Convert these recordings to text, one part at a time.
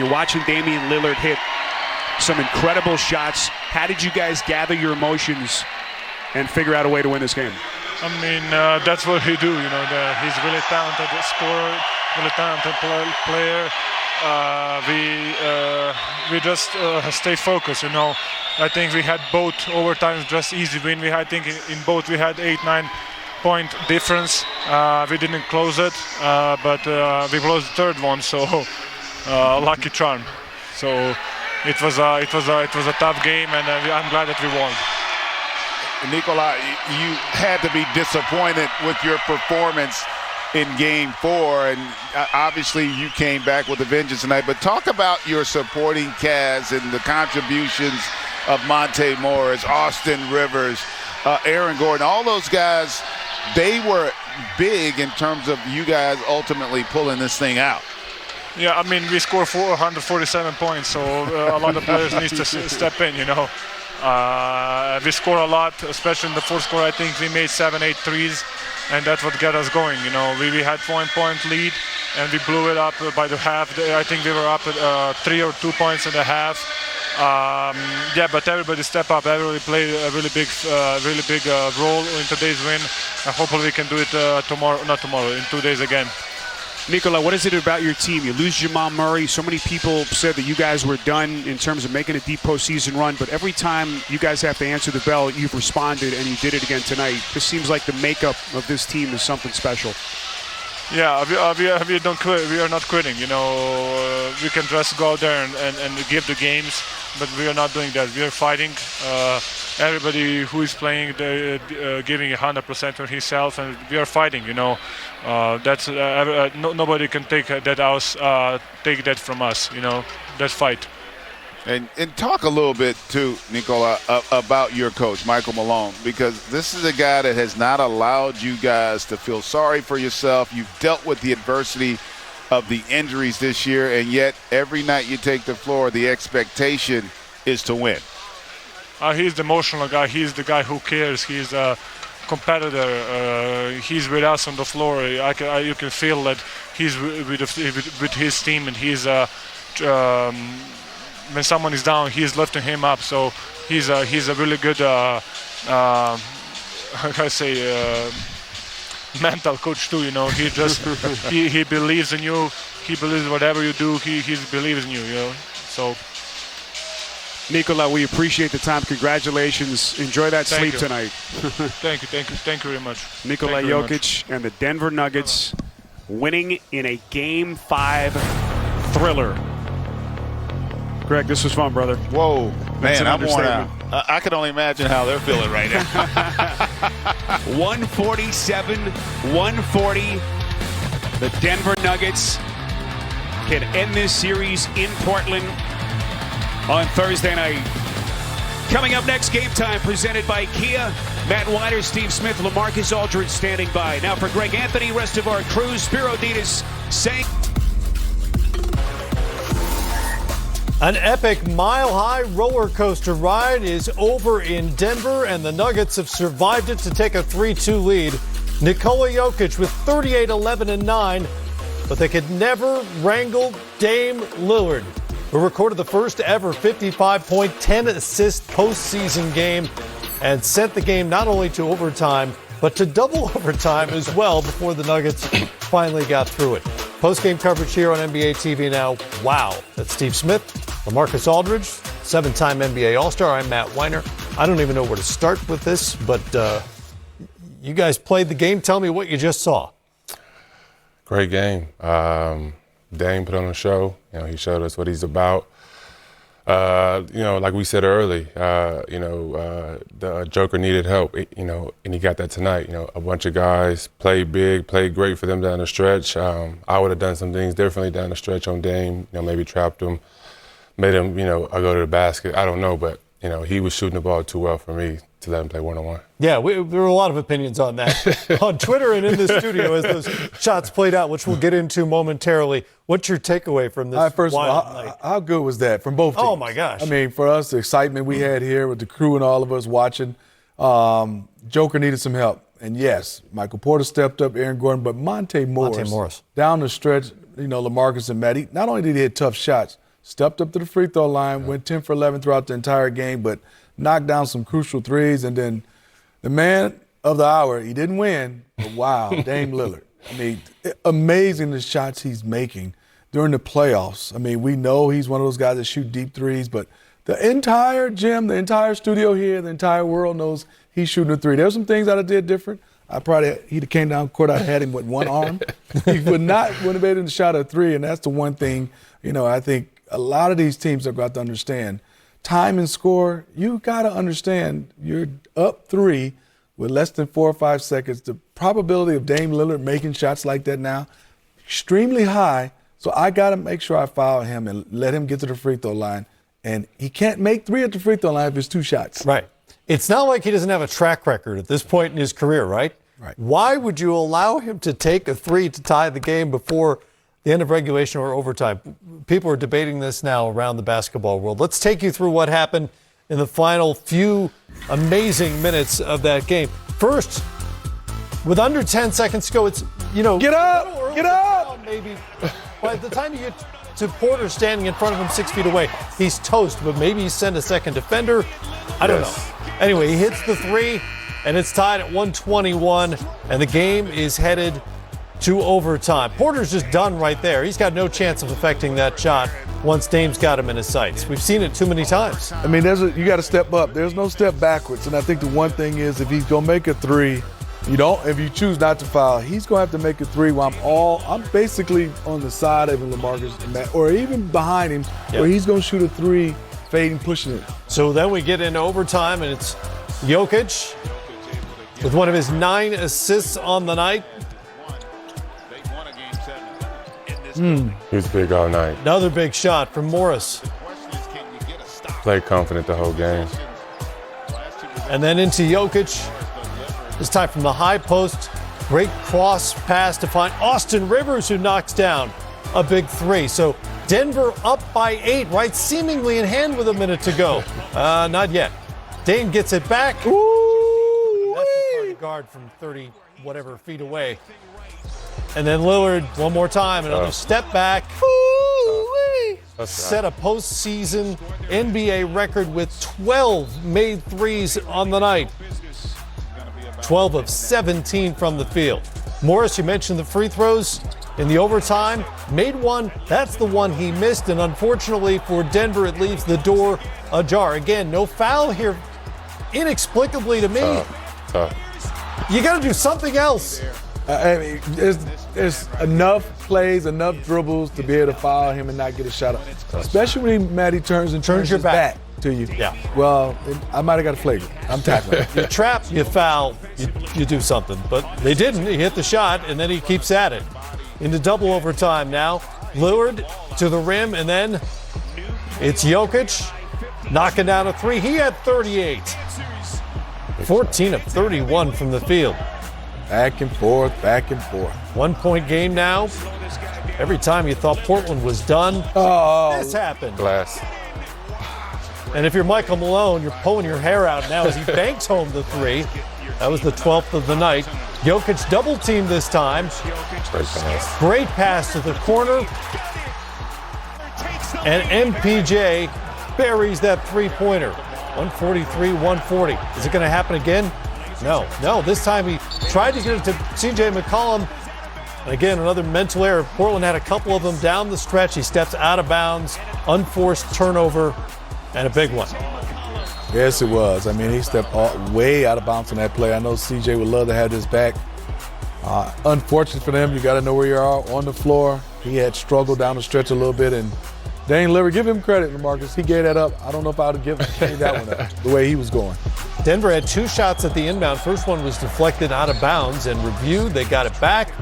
You're watching Damian Lillard hit some incredible shots. How did you guys gather your emotions and figure out a way to win this game? I mean, that's what he do. He's really talented scorer, really talented player. We just stay focused. I think we had both overtimes just easy win. I think in both we had 8-9 point difference. We didn't close it, but we closed the third one. So lucky charm. So it was a tough game, and I'm glad that we won. Nikola, you had to be disappointed with your performance in Game 4, and obviously you came back with a vengeance tonight. But talk about your supporting cast and the contributions of Monte Morris, Austin Rivers, Aaron Gordon, all those guys. They were big in terms of you guys ultimately pulling this thing out. Yeah, I mean, we scored 447 points, so a lot of players need to step in, We score a lot, especially in the fourth quarter. I think we made 7-8 threes, and that's what got us going. We had 1-point lead, and we blew it up by the half. I think we were up at 3 or 2 points in the half. But everybody step up. Everybody played a really big role in today's win. Hopefully we can do it in 2 days again. Nikola, what is it about your team? You lose Jamal Murray. So many people said that you guys were done in terms of making a deep postseason run, but every time you guys have to answer the bell, you've responded, and you did it again tonight. This seems like the makeup of this team is something special. Yeah, we don't quit. We are not quitting. We can just go out there and give the games, but we are not doing that. We are fighting. Everybody who is playing, they're giving 100% of himself, and we are fighting. That's nobody can take that from us. That fight. And talk a little bit, too, Nikola, about your coach, Michael Malone, because this is a guy that has not allowed you guys to feel sorry for yourself. You've dealt with the adversity of the injuries this year, and yet every night you take the floor, the expectation is to win. He's the emotional guy. He's the guy who cares. He's a competitor. He's with us on the floor. You can feel that he's with his team, and he's when someone is down, he's lifting him up. So he's a really good, how can I say, mental coach too. He just he believes in you. He believes whatever you do. He believes in you. So. Nikola, we appreciate the time. Congratulations. Enjoy that sleep tonight. Thank you very much. Nikola Jokic and the Denver Nuggets winning in a Game 5 thriller. Greg, this was fun, brother. Whoa, man, I'm worn out. I can only imagine how they're feeling right now. 147-140. The Denver Nuggets can end this series in Portland on Thursday night. Coming up next, Game Time, presented by Kia. Matt Weiner, Steve Smith, LaMarcus Aldridge standing by. Now for Greg Anthony, rest of our crew, Spiro Ditas saying... An epic mile-high roller coaster ride is over in Denver, and the Nuggets have survived it to take a 3-2 lead. Nikola Jokic with 38, 11, and 9, but they could never wrangle Dame Lillard, who recorded the first ever 55-point, 10-assist postseason game and sent the game not only to overtime, but to double overtime as well before the Nuggets finally got through it. Post-game coverage here on NBA TV Now. Wow. That's Steve Smith, LaMarcus Aldridge, 7-time NBA All-Star. I'm Matt Weiner. I don't even know where to start with this, but you guys played the game. Tell me what you just saw. Great game. Dame put on a show. He showed us what he's about. Like we said early, the Joker needed help, and he got that tonight. A bunch of guys played big, played great for them down the stretch. I would have done some things differently down the stretch on Dame, maybe trapped him, made him, I go to the basket. I don't know, but, he was shooting the ball too well for me to let him play one-on-one. Yeah, there were a lot of opinions on that on Twitter and in the studio as those shots played out, which we'll get into momentarily. What's your takeaway from this? First of all, how good was that from both teams? Oh, my gosh. I mean, for us, the excitement we had here with the crew and all of us watching, Joker needed some help. And, yes, Michael Porter stepped up, Aaron Gordon, but Monte Morris. Down the stretch, LaMarcus and Matt, not only did he hit tough shots, stepped up to the free throw line, went 10 for 11 throughout the entire game, but knocked down some crucial threes. And then the man of the hour, he didn't win, but wow, Dame Lillard. I mean, amazing the shots he's making during the playoffs. I mean, we know he's one of those guys that shoot deep threes, but the entire gym, the entire studio here, the entire world knows he's shooting a three. There's some things I'd have did different. He'd have came down court, I'd had him with one arm. He wouldn't have been able to shot a three, and that's the one thing, I think a lot of these teams have got to understand. Time and score, you got to understand you're up 3 with less than 4 or 5 seconds. The probability of Dame Lillard making shots like that now, extremely high. So I got to make sure I foul him and let him get to the free throw line. And he can't make 3 at the free throw line if it's 2 shots. Right. It's not like he doesn't have a track record at this point in his career, right? Right. Why would you allow him to take a 3 to tie the game before the end of regulation or overtime? People are debating this now around the basketball world. Let's take you through what happened in the final few amazing minutes of that game. First, with under 10 seconds to go, it's, Get up! Maybe by the time you get to Porter standing in front of him 6 feet away, he's toast, but maybe you send a second defender. I don't know. Anyway, he hits the 3, and it's tied at 121, and the game is headed to overtime. Porter's just done right there. He's got no chance of affecting that shot once Dame's got him in his sights. We've seen it too many times. I mean, you got to step up. There's no step backwards. And I think the one thing is if he's going to make a 3, if you choose not to foul, he's going to have to make a 3 while I'm basically on the side of him, LaMarcus, or even behind him, where he's going to shoot a 3, fading, pushing it. So then we get into overtime, and it's Jokic with one of his 9 assists on the night. He was big all night. Another big shot from Morris. Played confident the whole game. And then into Jokic. This time from the high post. Great cross pass to find Austin Rivers, who knocks down a big 3. So Denver up by 8, right? Seemingly in hand with a minute to go. Not yet. Dame gets it back. Ooh, that's the hard to guard from 30 whatever feet away. And then Lillard, one more time, another step back. Set a postseason NBA record with 12 made threes on the night. 12 of 17 from the field. Morris, you mentioned the free throws in the overtime. Made one. That's the one he missed. And unfortunately for Denver, it leaves the door ajar. Again, no foul here. Inexplicably to me. Tough. You got to do something else. I mean, there's enough plays, enough dribbles to be able to foul him and not get a shot up. Especially when Matty turns your his back to you. Yeah. Well, I might have got a flagrant. I'm tackling. You trap, you foul, you do something. But they didn't. He hit the shot, and then he keeps at it. Into double overtime now. Lillard to the rim, and then it's Jokic knocking down a 3. He had 38. 14 of 31 from the field. Back and forth, back and forth. 1-point game now. Every time you thought Portland was done, this happened. Glass. And if you're Michael Malone, you're pulling your hair out now as he banks home the 3. That was the 12th of the night. Jokic double teamed this time. Great pass. Great pass to the corner. And MPJ buries that 3-pointer. 143-140. Is it going to happen again? No. This time he tried to get it to C.J. McCollum. And again, another mental error. Portland had a couple of them down the stretch. He steps out of bounds, unforced turnover, and a big one. Yes, it was. I mean, he stepped way out of bounds on that play. I know C.J. would love to have this back. Unfortunate for them, you got to know where you are on the floor. He had struggled down the stretch a little bit, and Dame Lillard, give him credit, LaMarcus. He gave that up. I don't know if I would have given that one up, the way he was going. Denver had 2 shots at the inbound. First one was deflected out of bounds and reviewed. They got it back.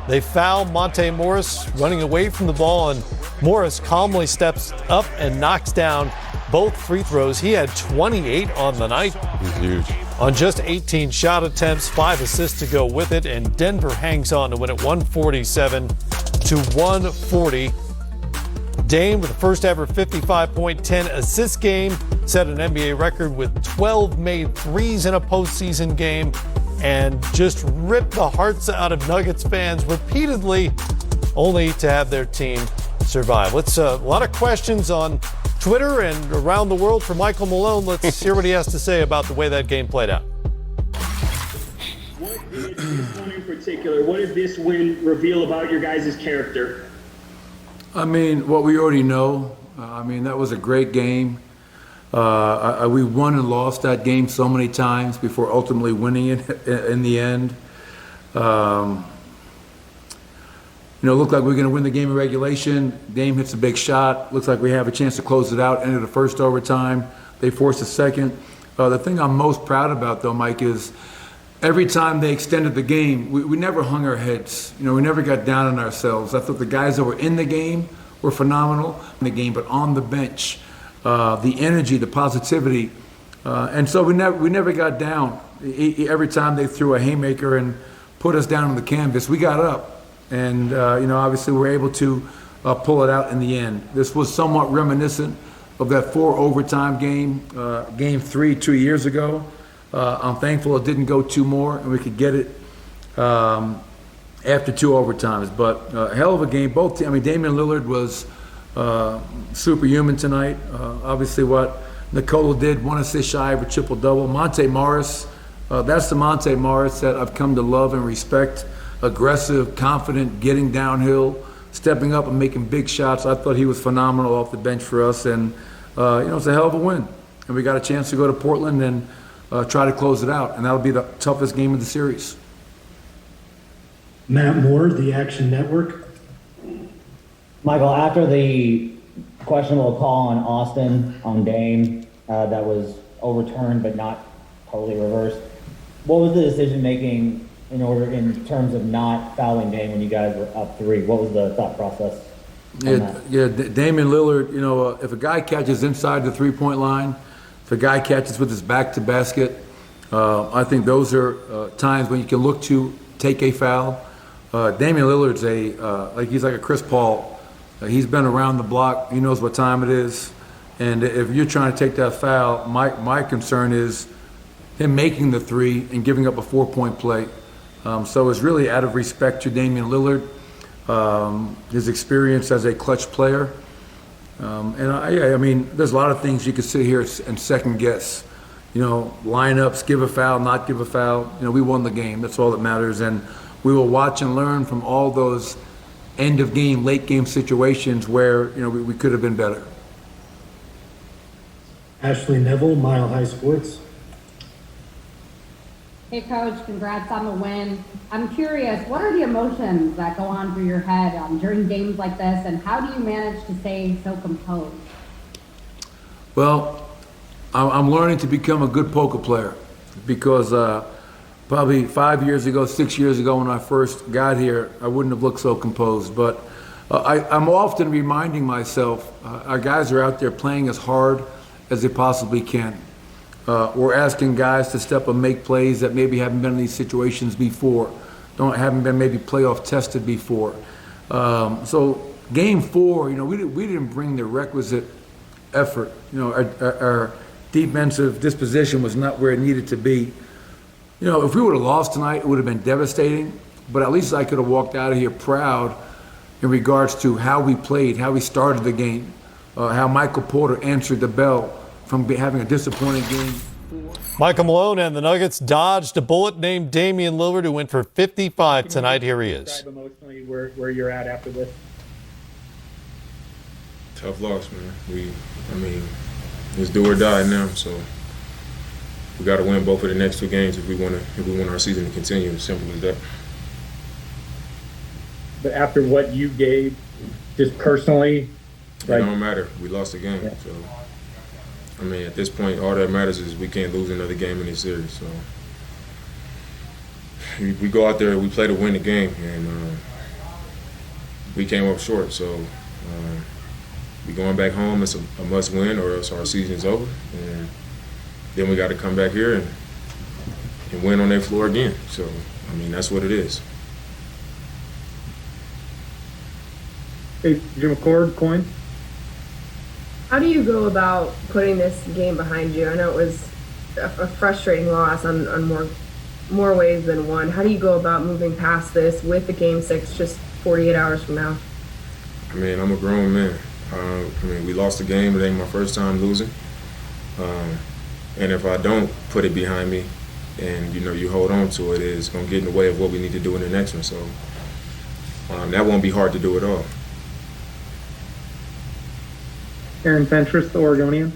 They foul Monte Morris running away from the ball, and Morris calmly steps up and knocks down both free throws. He had 28 on the night. He's huge. On just 18 shot attempts, 5 assists to go with it, and Denver hangs on to win it 147-140. Dame with the first ever 55-point, 10-assist game, set an NBA record with 12 made threes in a postseason game, and just ripped the hearts out of Nuggets fans repeatedly, only to have their team survive. Let's a lot of questions on Twitter and around the world for Michael Malone. Let's hear what he has to say about the way that game played out. What is this one in particular? What did this win reveal about your guys' character? I mean, what we already know. That was a great game. We won and lost that game so many times before ultimately winning it in the end. Looked like we were going to win the game in regulation. Dame hits a big shot. Looks like we have a chance to close it out. Ended the first overtime. They forced a second. The thing I'm most proud about, though, Mike, is every time they extended the game, we never hung our heads. We never got down on ourselves. I thought the guys that were in the game were phenomenal in the game, but on the bench, the energy, the positivity, and so we never got down. Every time they threw a haymaker and put us down on the canvas, we got up. And, obviously we were able to pull it out in the end. This was somewhat reminiscent of that 4 overtime game, game 3 2 years ago. I'm thankful it didn't go 2 more and we could get it after 2 overtimes. But a hell of a game. Damian Lillard was superhuman tonight. Obviously what Nikola did, 1 assist shy of a triple-double. Monte Morris, that's the Monte Morris that I've come to love and respect. Aggressive, confident, getting downhill, stepping up and making big shots. I thought he was phenomenal off the bench for us, and it's a hell of a win. And we got a chance to go to Portland and try to close it out, and that'll be the toughest game of the series. Matt Moore, The Action Network. Michael, after the questionable call on Austin on Dame that was overturned but not totally reversed, what was the decision making in terms of not fouling Dame when you guys were up 3? What was the thought process? Damian Lillard, if a guy catches inside the 3-point line, if a guy catches with his back to basket, I think those are times when you can look to take a foul. Damian Lillard's he's like a Chris Paul. He's been around the block. He knows what time it is. And if you're trying to take that foul, my concern is him making the 3 and giving up a 4-point play. So it's really out of respect to Damian Lillard, his experience as a clutch player. There's a lot of things you could sit here and second guess. Lineups, give a foul, not give a foul. We won the game. That's all that matters. And we will watch and learn from all those end of game, late game situations where, we could have been better. Ashley Neville, Mile High Sports. Hey, Coach, congrats on the win. I'm curious, what are the emotions that go on through your head during games like this, and how do you manage to stay so composed? Well, I'm learning to become a good poker player because probably 5 years ago, 6 years ago when I first got here, I wouldn't have looked so composed. But I'm often reminding myself, our guys are out there playing as hard as they possibly can. We're asking guys to step up and make plays that maybe haven't been in these situations before, haven't been maybe playoff tested before. So game 4, we didn't bring the requisite effort. Our defensive disposition was not where it needed to be. If we would have lost tonight, it would have been devastating. But at least I could have walked out of here proud in regards to how we played, how we started the game, how Michael Porter answered the bell from having a disappointing game. Michael Malone and the Nuggets dodged a bullet named Damian Lillard, who went for 55 tonight. Here he is. Describe emotionally where you're at after this. Tough loss, man. It's do or die now, so we got to win both of the next 2 games if we want our season to continue. As simple as that. But after what you gave, just personally, it don't matter. We lost the game, yeah. So. At this point, all that matters is we can't lose another game in this series. So we go out there, we play to win the game, and we came up short. So we going back home. It's a must-win, or else our season's over. And then we got to come back here and win on their floor again. So that's what it is. Hey, Jim McCord, Coin. How do you go about putting this game behind you? I know it was a frustrating loss on more ways than one. How do you go about moving past this with the Game 6 just 48 hours from now? I mean, I'm a grown man. I mean, we lost the game. It ain't my first time losing. And if I don't put it behind me and, you hold on to it, it's going to get in the way of what we need to do in the next one. So that won't be hard to do at all. Aaron Fentress, the Oregonian.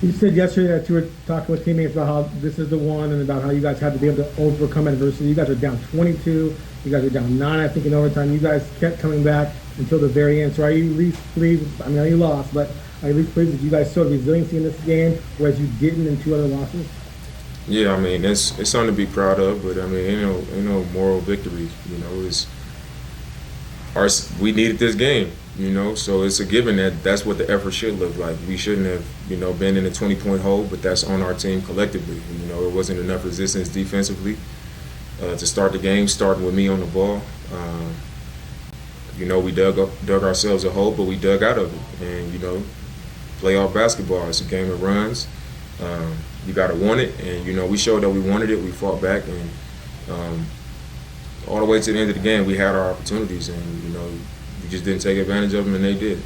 You said yesterday that you were talking with teammates about how this is the one and about how you guys have to be able to overcome adversity. You guys are down 22. You guys are down 9, I think, in overtime. You guys kept coming back until the very end. So are you at least pleased? I know you lost, but are you at least pleased that you guys showed resiliency in this game, whereas you didn't in 2 other losses? Yeah, I mean, it's something to be proud of, but I mean, ain't no moral victory. We needed this game. So it's a given that's what the effort should look like. We shouldn't have, been in a 20-point hole, but that's on our team collectively. It wasn't enough resistance defensively to start the game, starting with me on the ball. We dug ourselves a hole, but we dug out of it. And, playoff basketball, it's a game of runs. You got to want it, and, we showed that we wanted it. We fought back, and all the way to the end of the game, we had our opportunities, and, we just didn't take advantage of them, and they did.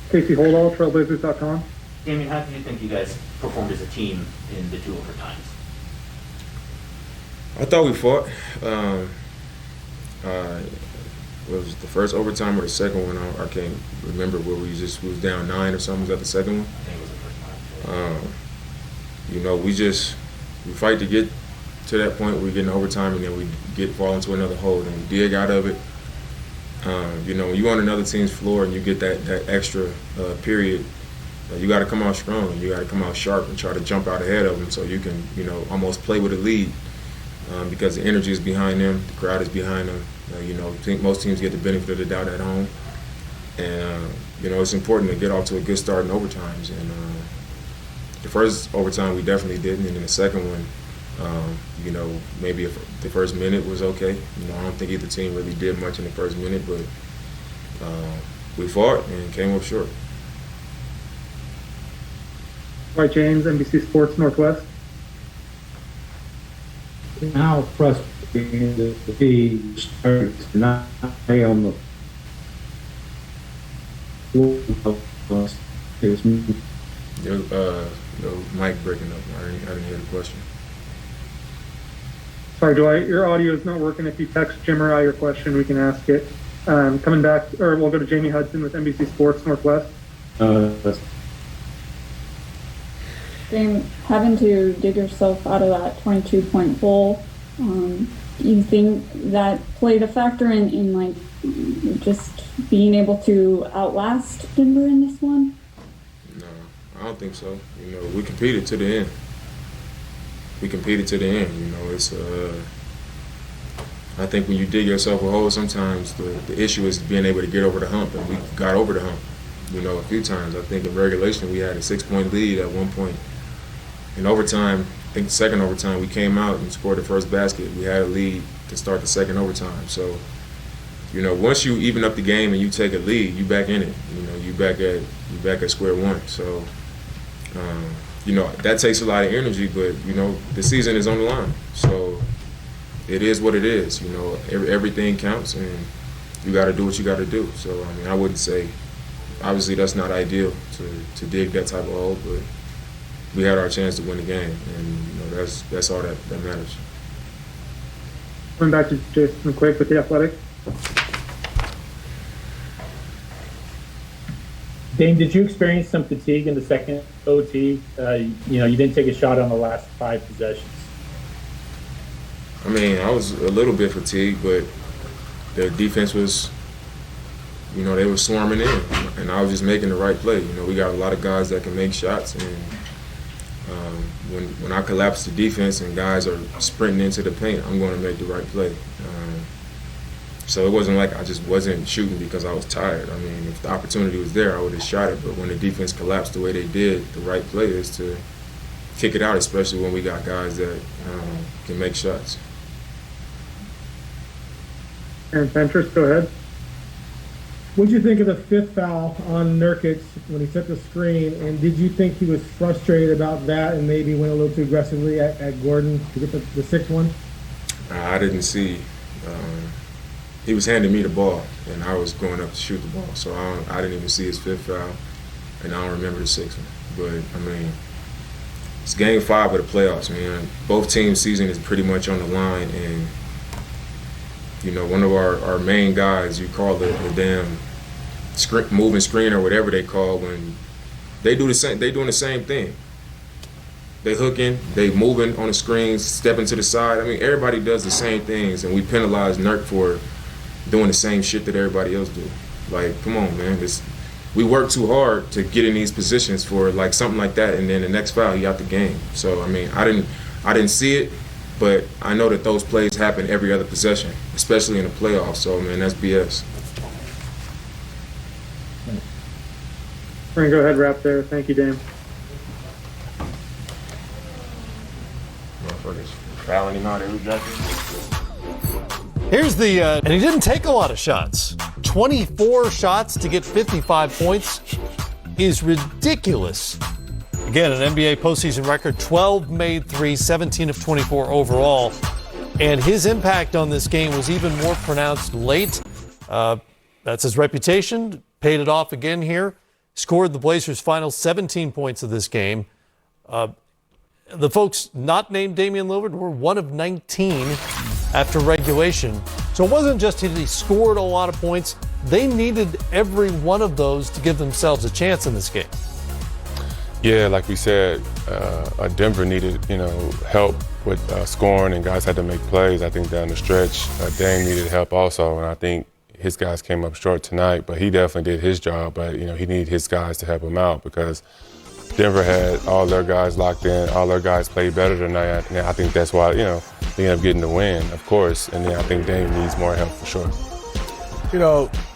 Casey Holdall, Trailblazers.com. Damien, how do you think you guys performed as a team in the 2 overtimes? I thought we fought. Was the first overtime or the second one? I can't remember where we was down 9 or something. Was that the second one? I think it was the first one. We fight to get to that point where we get in overtime, and then we fall into another hole, and we dig out of it. When you on another team's floor and you get that extra period, you got to come out strong. You got to come out sharp and try to jump out ahead of them so you can, almost play with a lead because the energy is behind them, the crowd is behind them. Most teams get the benefit of the doubt at home, and it's important to get off to a good start in overtimes. And the first overtime we definitely didn't, and then the second one. Maybe if the first minute was okay. I don't think either team really did much in the first minute, but we fought and came up short. Dwight James, NBC Sports Northwest. How frustrating is it to be started to not play on the floor? Your mic breaking up. I didn't hear the question. Sorry, Dwight, your audio is not working. If you text Jim or I your question, we can ask it. Coming back, or we'll go to Jamie Hudson with NBC Sports Northwest. Dame, having to dig yourself out of that 22-point hole, you think that played a factor in like just being able to outlast Denver in this one? No, I don't think so. We competed to the end. It's I think when you dig yourself a hole, sometimes the issue is being able to get over the hump, and we got over the hump, a few times. I think in regulation we had a 6-point lead at one point. In overtime, I think the second overtime, we came out and scored the first basket. We had a lead to start the second overtime. So, once you even up the game and you take a lead, you back in it. You back at square one. So, that takes a lot of energy, but, the season is on the line. So it is what it is. Everything counts, and you got to do what you got to do. So, I wouldn't say, obviously that's not ideal to dig that type of hole, but we had our chance to win the game, and, that's all that matters. Going back to Jason McQuaid with The Athletic. Dame, did you experience some fatigue in the second OT? You didn't take a shot on the last 5 possessions. I was a little bit fatigued, but the defense was, they were swarming in, and I was just making the right play. We got a lot of guys that can make shots, and when I collapse the defense and guys are sprinting into the paint, I'm going to make the right play. So it wasn't like I just wasn't shooting because I was tired. If the opportunity was there, I would have shot it. But when the defense collapsed the way they did, the right play is to kick it out, especially when we got guys that can make shots. Aaron Fentress, go ahead. What did you think of the 5th foul on Nurkic when he set the screen? And did you think he was frustrated about that and maybe went a little too aggressively at Gordon to get the 6th one? I didn't see he was handing me the ball, and I was going up to shoot the ball. So I didn't even see his fifth foul, and I don't remember the sixth one. But, I mean, it's game 5 of the playoffs, man. Both teams' season is pretty much on the line, and, you know, one of our main guys, you call the damn moving screen or whatever they call when they do the same. They doing the same thing. They hooking, they moving on the screens, stepping to the side. I mean, everybody does the same things, and we penalize Nurk for doing the same shit that everybody else do. Like, come on, man. We work too hard to get in these positions for like something like that, and then the next foul, you out the game. So I mean, I didn't see it, but I know that those plays happen every other possession, especially in the playoffs. So man, that's BS. We're gonna go ahead and wrap there. Thank you, Dame. Motherfuckers fouling him out every jacket. Here's the, and he didn't take a lot of shots. 24 shots to get 55 points is ridiculous. Again, an NBA postseason record, 12 made threes, 17 of 24 overall. And his impact on this game was even more pronounced late. That's his reputation. Paid it off again here. Scored the Blazers' final 17 points of this game. The folks not named Damian Lillard were 1 of 19 after regulation. So it wasn't just that he scored a lot of points. They needed every one of those to give themselves a chance in this game. Yeah, like we said, Denver needed, help with scoring, and guys had to make plays. I think down the stretch, Dame needed help also, and I think his guys came up short tonight. But he definitely did his job. But he needed his guys to help him out because Denver had all their guys locked in. All their guys played better tonight. And I think that's why, they ended up getting the win, of course. And then I think Dame needs more help for sure.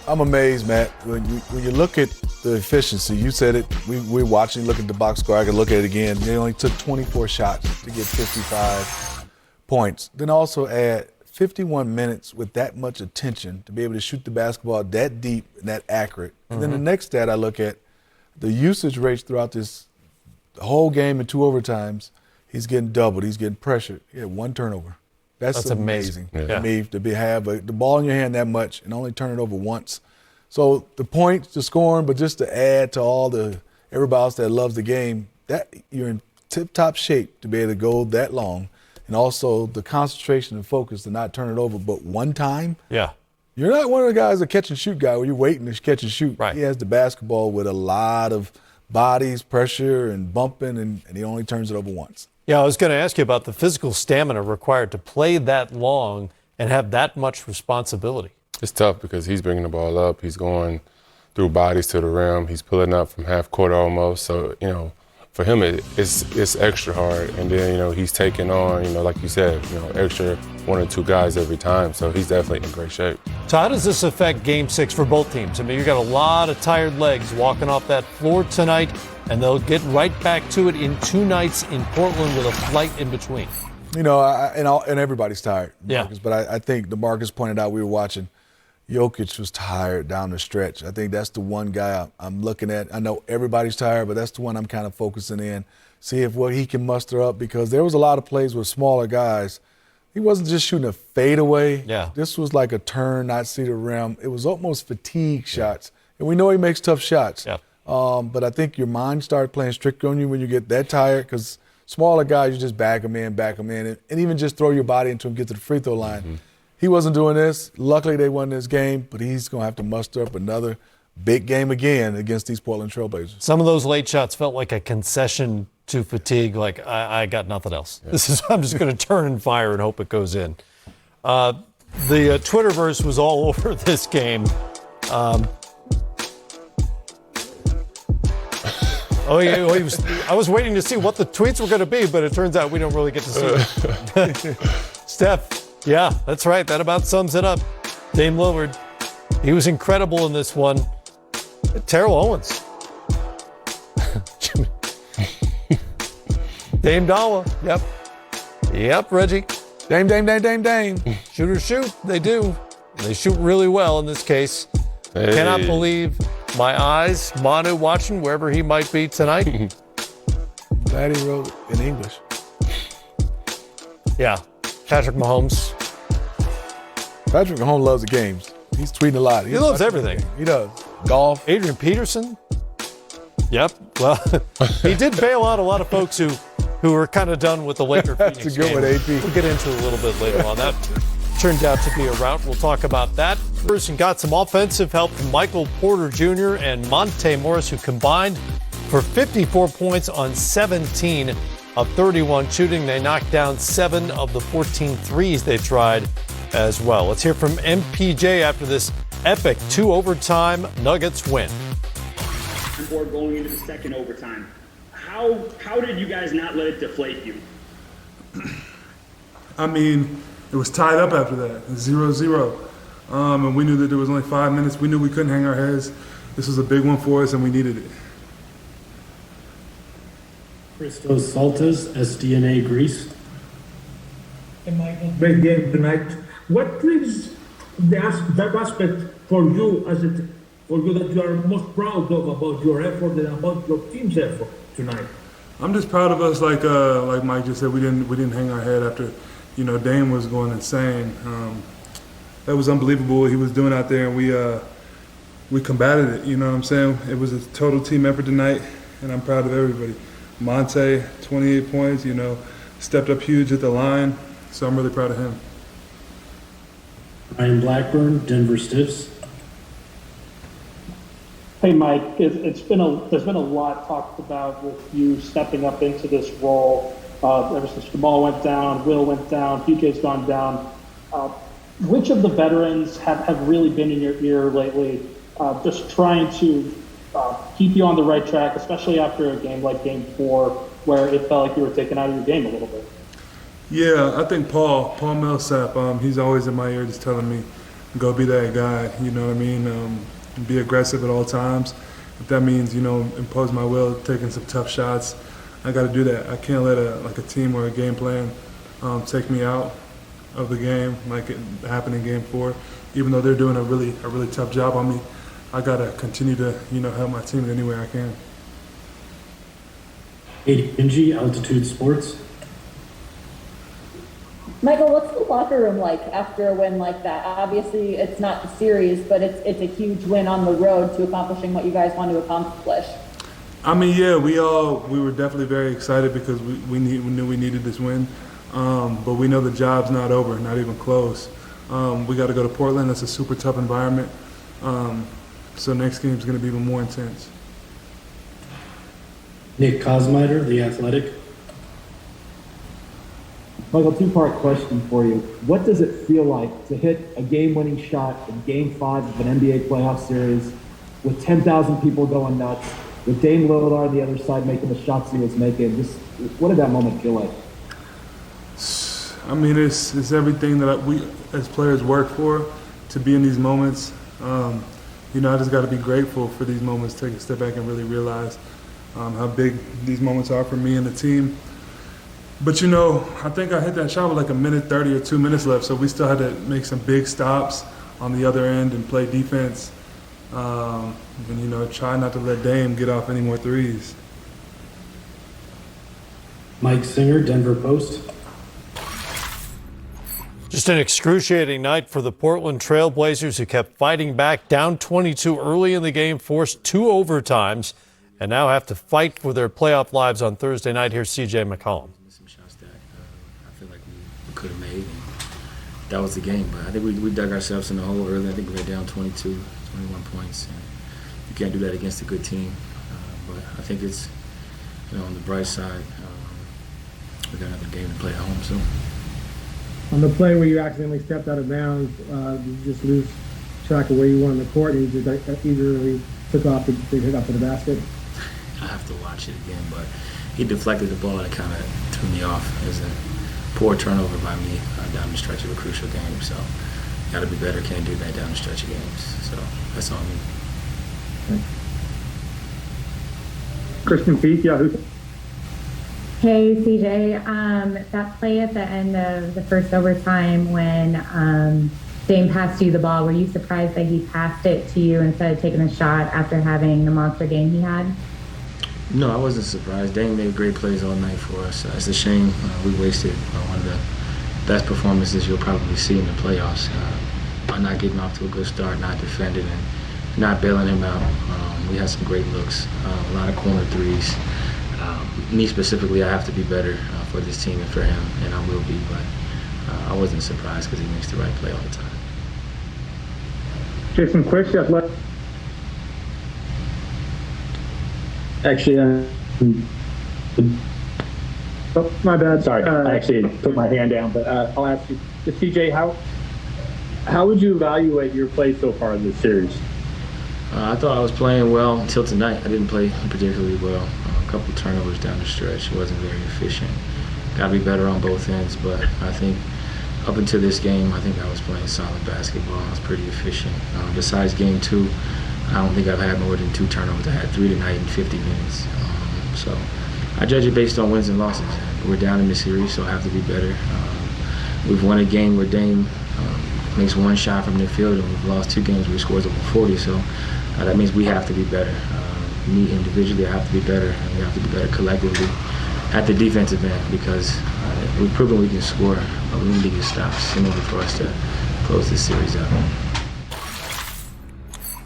I'm amazed, Matt. When you look at the efficiency, you said it. We're watching, look at the box score. I can look at it again. They only took 24 shots to get 55 points. Then also add 51 minutes with that much attention to be able to shoot the basketball that deep and that accurate. And then the next stat I look at, the usage rates throughout this whole game in 2 overtimes, he's getting doubled. He's getting pressured. He had 1 turnover. That's amazing. Yeah. I mean, to have the ball in your hand that much and only turn it over once. So the points, the scoring, but just to add to everybody else that loves the game, that you're in tip-top shape to be able to go that long. And also the concentration and focus to not turn it over but one time. Yeah. You're not one of the guys that catch and shoot guy where you're waiting to catch and shoot. Right. He has the basketball with a lot of bodies, pressure, and bumping, and he only turns it over once. Yeah, I was going to ask you about the physical stamina required to play that long and have that much responsibility. It's tough because he's bringing the ball up. He's going through bodies to the rim. He's pulling up from half court almost. So, for him, it's extra hard. And then, he's taking on, like you said, extra 1 or 2 guys every time. So he's definitely in great shape. So how does this affect Game 6 for both teams? I mean, you've got a lot of tired legs walking off that floor tonight, and they'll get right back to it in 2 nights in Portland with a flight in between. And everybody's tired, Marcus. Yeah. But I think DeMarcus pointed out, we were watching, Jokic was tired down the stretch. I think that's the one guy I'm looking at. I know everybody's tired, but that's the one I'm kind of focusing in, see if what he can muster up, because there was a lot of plays with smaller guys. He wasn't just shooting a fadeaway. Yeah. This was like a turn, not see the rim. It was almost fatigue shots. And we know he makes tough shots. Yeah. But I think your mind starts playing strict on you when you get that tired, because smaller guys, you just back them in, and even just throw your body into him, get to the free throw line. Mm-hmm. He wasn't doing this. Luckily, they won this game, but he's going to have to muster up another big game again against these Portland Trailblazers. Some of those late shots felt like a concession to fatigue, like I got nothing else. Yeah. I'm just going to turn and fire and hope it goes in. The Twitterverse was all over this game. I was waiting to see what the tweets were going to be, but it turns out we don't really get to see it. Steph, yeah, that's right. That about sums it up. Dame Lillard, he was incredible in this one. Terrell Owens. Dame Dawa, yep. Yep, Reggie. Dame. Shooters shoot, they do. They shoot really well in this case. Hey. Cannot believe my eyes, Manu watching wherever he might be tonight. Glad he wrote in English. Yeah, Patrick Mahomes. Patrick Mahomes loves the games. He's tweeting a lot. He loves everything. He does. Golf. Adrian Peterson. Yep. Well, he did bail out a lot of folks who were kind of done with the Laker Phoenix That's a good game. one, AP. We'll get into it a little bit later on. That turned out to be a rout. We'll talk about that. Person got some offensive help from Michael Porter Jr. and Monte Morris, who combined for 54 points on 17 of 31 shooting. They knocked down 7 of the 14 threes they tried as well. Let's hear from MPJ after this epic 2-overtime Nuggets win. Board going into the second overtime. How did you guys not let it deflate you? I mean, it was tied up after that, 0-0. And we knew that there was only 5 minutes. We knew we couldn't hang our heads. This was a big one for us, and we needed it. Christos Saltas, SDNA Greece. Great game tonight. What is that aspect for you for you that you are most proud of about your effort and about your team's effort tonight? I'm just proud of us, like Mike just said. We didn't hang our head after, Dame was going insane. That was unbelievable what he was doing out there, and we combated it. You know what I'm saying? It was a total team effort tonight, and I'm proud of everybody. Monte, 28 points. Stepped up huge at the line, so I'm really proud of him. Ryan Blackburn, Denver Stiffs. Hey, Mike, there's been a lot talked about with you stepping up into this role ever since Jamal went down, Will went down, PJ's gone down. Which of the veterans have really been in your ear lately, just trying to keep you on the right track, especially after a game like Game 4, where it felt like you were taken out of your game a little bit? Yeah, I think Paul Millsap, he's always in my ear just telling me, go be that guy, you know what I mean? Be aggressive at all times. If that means, impose my will, taking some tough shots, I got to do that. I can't let a team or a game plan take me out of the game like it happened in Game 4. Even though they're doing a really tough job on me, I got to continue to, help my team in any way I can. Angie, Altitude Sports. Michael, what's the locker room like after a win like that? Obviously, it's not the series, but it's a huge win on the road to accomplishing what you guys want to accomplish. I mean, yeah, we were definitely very excited because we knew we needed this win, but we know the job's not over, not even close. We got to go to Portland. That's a super tough environment, so next game's going to be even more intense. Nick Kosmider, The Athletic. Michael, two-part question for you. What does it feel like to hit a game-winning shot in Game 5 of an NBA playoff series with 10,000 people going nuts, with Dame Lillard on the other side making the shots he was making? Just what did that moment feel like? I mean, it's everything that we as players work for to be in these moments. I just got to be grateful for these moments, take a step back and really realize how big these moments are for me and the team. But I think I hit that shot with like 1:30 or 2 minutes left, so we still had to make some big stops on the other end and play defense. And try not to let Dame get off any more threes. Mike Singer, Denver Post. Just an excruciating night for the Portland Trail Blazers, who kept fighting back, down 22 early in the game, forced 2 overtimes, and now have to fight for their playoff lives on Thursday night. Here's C.J. McCollum. Some shots that I feel like we could have made, and that was the game. But I think we dug ourselves in the hole early. I think we were down 22, 21 points. And you can't do that against a good team. But I think it's, on the bright side, we got another game to play at home soon. On the play where you accidentally stepped out of bounds, you just lose track of where you were on the court, and you just eagerly took off to the basket. I have to watch it again, but he deflected the ball and it kind of threw me off. It was a poor turnover by me down the stretch of a crucial game. So, got to be better. Can't do that down the stretch of games. So that's on me. Kristen Peak, Yahoo. Hey, CJ. That play at the end of the first overtime when Dame passed you the ball, were you surprised that he passed it to you instead of taking a shot after having the monster game he had? No, I wasn't surprised. Dame made great plays all night for us. It's a shame we wasted one of the best performances you'll probably see in the playoffs. by not getting off to a good start, not defending, and not bailing him out. We had some great looks, a lot of corner threes. Me specifically, I have to be better for this team and for him, and I will be, but I wasn't surprised because he makes the right play all the time. Jason Quick, Athletic. Actually, oh, my bad. Sorry, I actually put my hand down, but I'll ask you, CJ, how would you evaluate your play so far in this series? I thought I was playing well until tonight. I didn't play particularly well. A couple turnovers down the stretch. It wasn't very efficient. Got to be better on both ends, but I think up until this game, I think I was playing solid basketball. I was pretty efficient. Besides game 2, I don't think I've had more than 2 turnovers. I had 3 tonight in 50 minutes. So I judge it based on wins and losses. We're down in the series, so I have to be better. We've won a game where Dame makes 1 shot from midfield, and we've lost 2 games where he scores over 40. So that means we have to be better. Me individually, I have to be better, and we have to be better collectively at the defensive end because we've proven we can score, but we need to get stops in order for us to close this series out.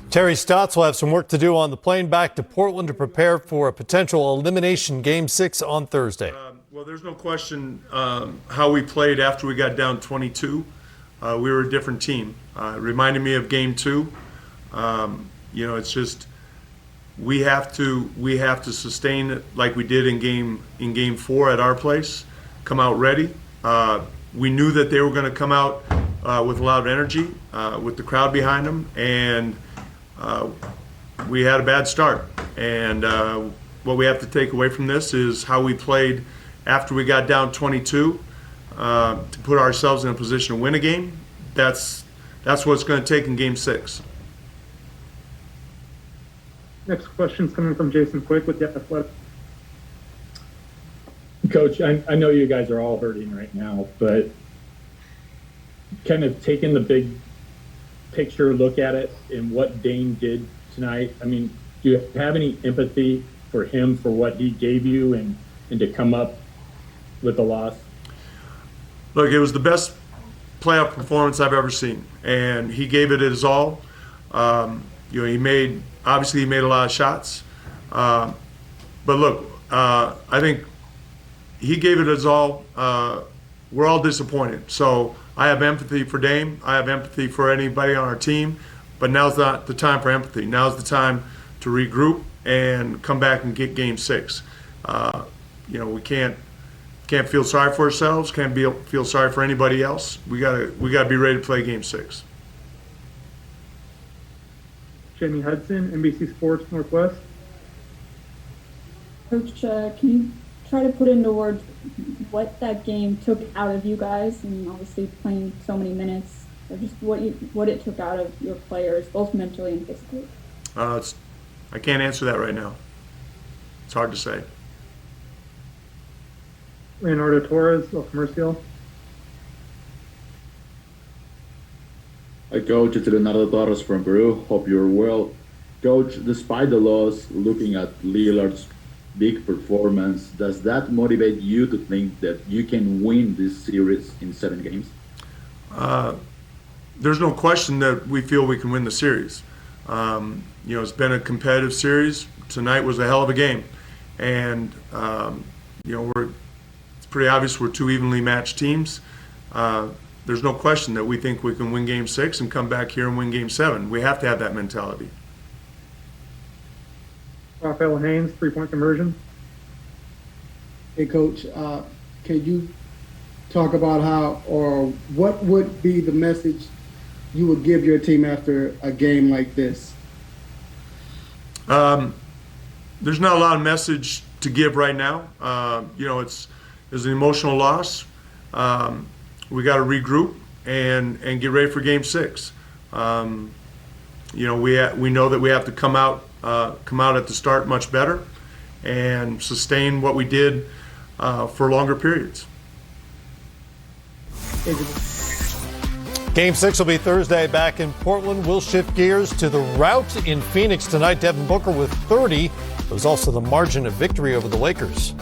Terry Stotts will have some work to do on the plane back to Portland to prepare for a potential elimination Game 6 on Thursday. Well, there's no question how we played after we got down 22. We were a different team. It reminded me of Game 2. It's just we have to sustain it like we did in Game 4 at our place. Come out ready. We knew that they were going to come out with a lot of energy, with the crowd behind them, and we had a bad start. And what we have to take away from this is how we played after we got down 22 to put ourselves in a position to win a game. That's what it's going to take in Game 6. Next question is coming from Jason Quick with the Athletic. Coach, I know you guys are all hurting right now, but kind of taking the big picture look at it and what Dame did tonight, I mean, do you have any empathy for him for what he gave you and to come up with the loss? Look, it was the best playoff performance I've ever seen, and he gave it his all. He made a lot of shots, but look, I think he gave it his all. We're all disappointed, so I have empathy for Dame. I have empathy for anybody on our team, but now's not the time for empathy. Now's the time to regroup and come back and get Game 6. We can't feel sorry for ourselves. Can't feel sorry for anybody else. We gotta be ready to play Game 6. Jamie Hudson, NBC Sports Northwest. Coach, can you try to put into words what that game took out of you guys, and obviously playing so many minutes, or just what it took out of your players, both mentally and physically? I can't answer that right now. It's hard to say. Leonardo Torres of Comercial. Hi, Coach. It's Leonardo Torres from Peru. Hope you're well. Coach, despite the loss, looking at Lillard's big performance, does that motivate you to think that you can win this series in 7 games? There's no question that we feel we can win the series. It's been a competitive series. Tonight was a hell of a game. And, it's pretty obvious we're 2 evenly matched teams. There's no question that we think we can win Game 6 and come back here and win Game 7. We have to have that mentality. Rafael Haynes, 3-point conversion. Hey, Coach, can you talk about how or what would be the message you would give your team after a game like this? There's not a lot of message to give right now. It's an emotional loss. We got to regroup and get ready for Game 6. We know that we have to come out at the start much better and sustain what we did for longer periods. Game 6 will be Thursday back in Portland. We'll shift gears to the rout in Phoenix tonight. Devin Booker with 30. It was also the margin of victory over the Lakers.